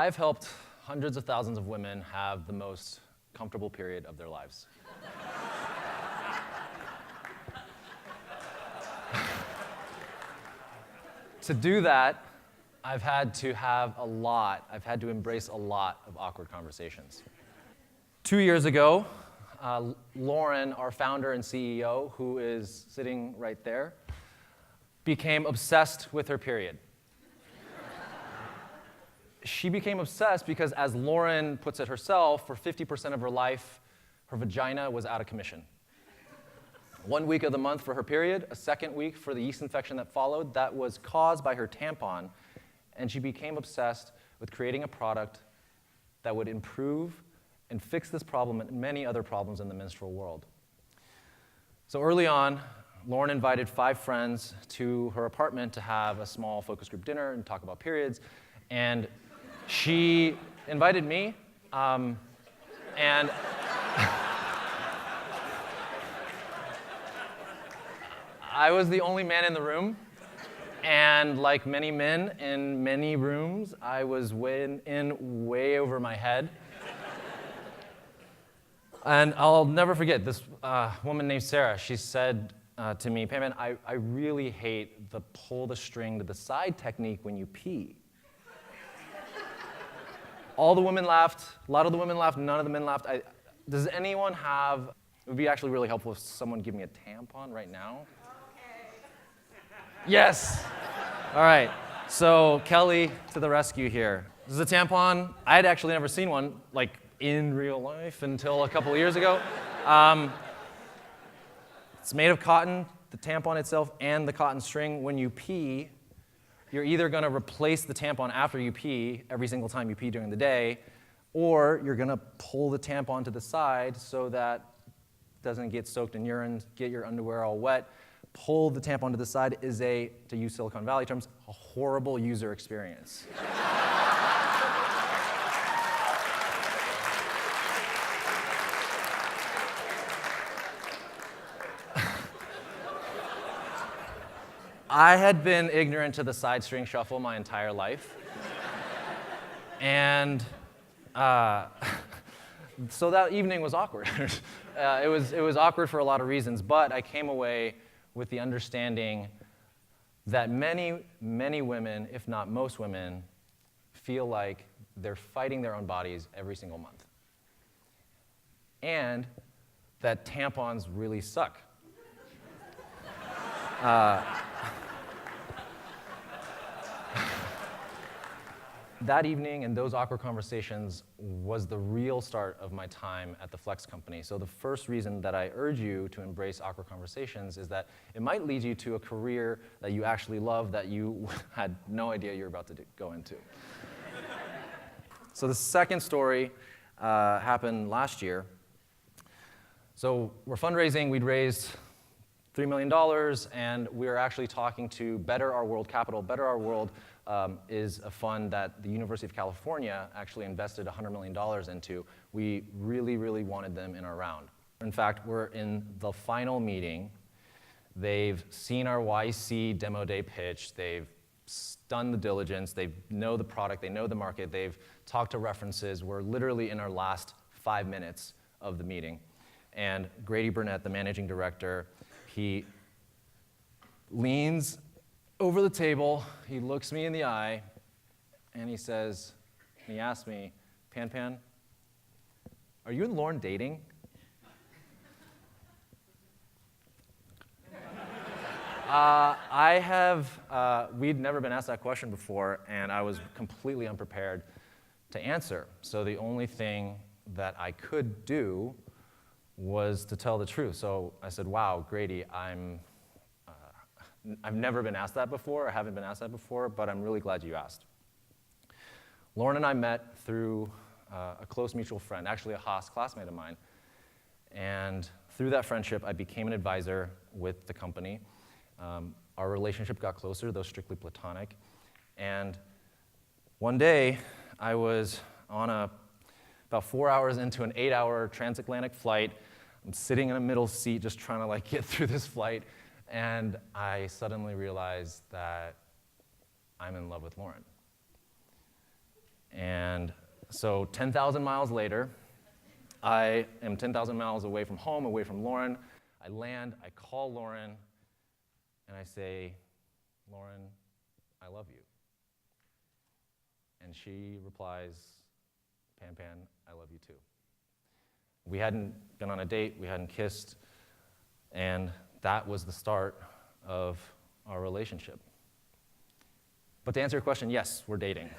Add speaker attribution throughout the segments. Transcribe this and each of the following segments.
Speaker 1: I've helped hundreds of thousands of women have the most comfortable period of their lives. To do that, I've had to embrace a lot of awkward conversations. 2 years ago, Lauren, our founder and CEO, who is sitting right there, became obsessed with her period. She became obsessed because, as Lauren puts it herself, for 50% of her life, her vagina was out of commission. 1 week of the month for her period, a second week for the yeast infection that followed, that was caused by her tampon, and she became obsessed with creating a product that would improve and fix this problem and many other problems in the menstrual world. So early on, Lauren invited 5 friends to her apartment to have a small focus group dinner and talk about periods, and she invited me, and I was the only man in the room, and like many men in many rooms, I was way over my head. And I'll never forget this woman named Sarah. She said to me, "Panpan, I really hate the pull the string to the side technique when you pee." All the women laughed. A lot of the women laughed. None of the men laughed. Does anyone have? It would be actually really helpful if someone give me a tampon right now. Yes. All right. So Kelly to the rescue here. This is a tampon. I had actually never seen one like in real life until a couple of years ago. It's made of cotton, the tampon itself, and the cotton string. When you pee, you're either going to replace the tampon after you pee every single time you pee during the day, or you're going to pull the tampon to the side so that it doesn't get soaked in urine, get your underwear all wet. Pull the tampon to the side is to use Silicon Valley terms, a horrible user experience. I had been ignorant to the side string shuffle my entire life. And so that evening was awkward. It was awkward for a lot of reasons, but I came away with the understanding that many, many women, if not most women, feel like they're fighting their own bodies every single month. And that tampons really suck. That evening and those awkward conversations was the real start of my time at the Flex company. So the first reason that I urge you to embrace awkward conversations is that it might lead you to a career that you actually love that you had no idea you were about to go into. So the second story happened last year. So we're fundraising. We'd raised $3 million, and we were actually talking to Better Our World Capital. Better Our World is a fund that the University of California actually invested $100 million into. We really, really wanted them in our round. In fact, we're in the final meeting. They've seen our YC demo day pitch. They've done the diligence. They know the product. They know the market. They've talked to references. We're literally in our last 5 minutes of the meeting. And Grady Burnett, the managing director, he leans over the table, he looks me in the eye, and he says, and he asks me, "Panpan, are you and Lauren dating?" We'd never been asked that question before, and I was completely unprepared to answer. So the only thing that I could do was to tell the truth. So I said, "Wow, Grady, I've never been asked that before. I haven't been asked that before, but I'm really glad you asked." Lauren and I met through a close mutual friend, actually a Haas classmate of mine. And through that friendship, I became an advisor with the company. Our relationship got closer, though strictly platonic. And one day, I was on about 4 hours into an 8-hour transatlantic flight. I'm sitting in a middle seat just trying to get through this flight. And I suddenly realized that I'm in love with Lauren. And so 10,000 miles later, I am 10,000 miles away from home, away from Lauren. I land, I call Lauren, and I say, Lauren, I love you. And she replies, Panpan, I love you too. We hadn't been on a date, we hadn't kissed, and that was the start of our relationship. But to answer your question, yes, we're dating.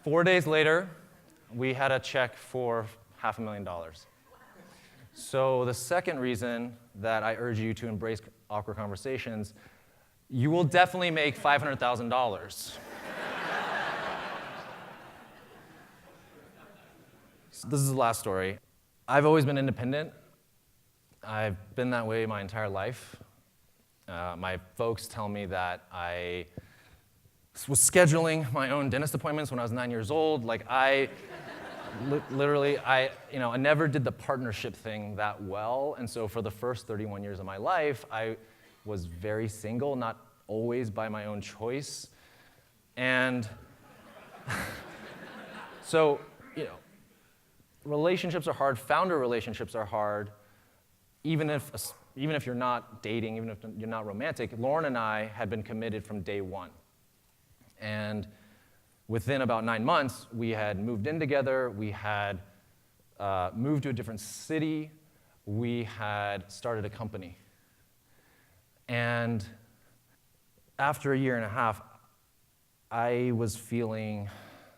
Speaker 1: 4 days later, we had a check for $500,000. So the second reason that I urge you to embrace awkward conversations, you will definitely make $500,000. So this is the last story. I've always been independent. I've been that way my entire life. My folks tell me that I was scheduling my own dentist appointments when I was 9 years old. Like I never did the partnership thing that well. And so for the first 31 years of my life, I was very single, not always by my own choice. And so, relationships are hard, founder relationships are hard, even if you're not dating, even if you're not romantic. Lauren and I had been committed from day one. And within about 9 months, we had moved in together, we had moved to a different city, we had started a company. And after a year and a half, I was feeling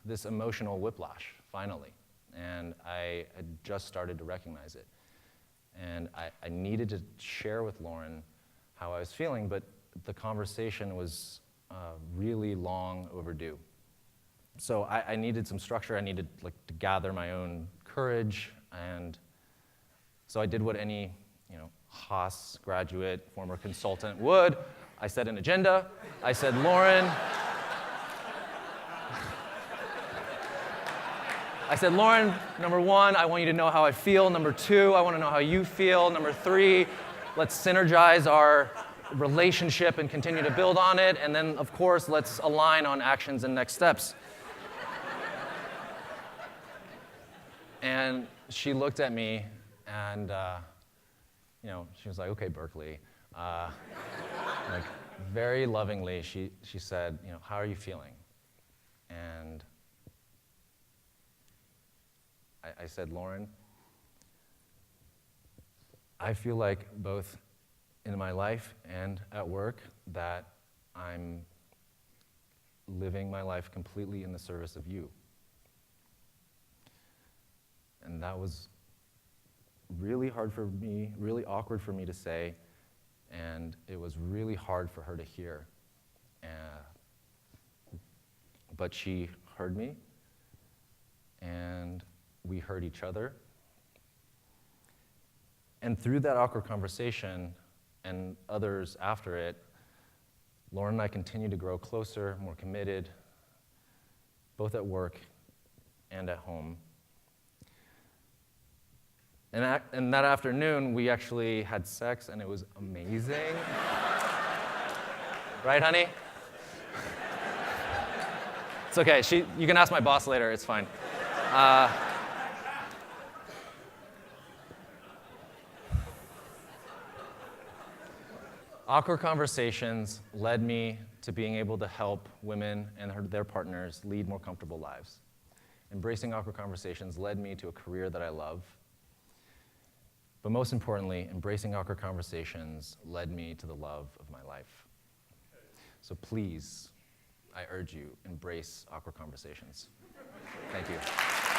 Speaker 1: this emotional whiplash, finally. And I had just started to recognize it. And I needed to share with Lauren how I was feeling, but the conversation was really long overdue. So I needed some structure. I needed to gather my own courage. And so I did what any Haas graduate, former consultant would. I set an agenda. I said, Lauren, number one, I want you to know how I feel. Number two, I want to know how you feel. Number three, let's synergize our relationship and continue to build on it. And then, of course, let's align on actions and next steps. And she looked at me and, she was like, okay, Berkeley. Very lovingly, she said, how are you feeling? And I said, Lauren, I feel like both in my life and at work that I'm living my life completely in the service of you. And that was really hard for me, really awkward for me to say, and it was really hard for her to hear. But she heard me, and we heard each other. And through that awkward conversation and others after it, Lauren and I continued to grow closer, more committed, both at work and at home. And that afternoon, we actually had sex, and it was amazing. Right, honey? It's okay. You can ask my boss later. It's fine. Awkward conversations led me to being able to help women and their partners lead more comfortable lives. Embracing awkward conversations led me to a career that I love. But most importantly, embracing awkward conversations led me to the love of my life. So please, I urge you, embrace awkward conversations. Thank you.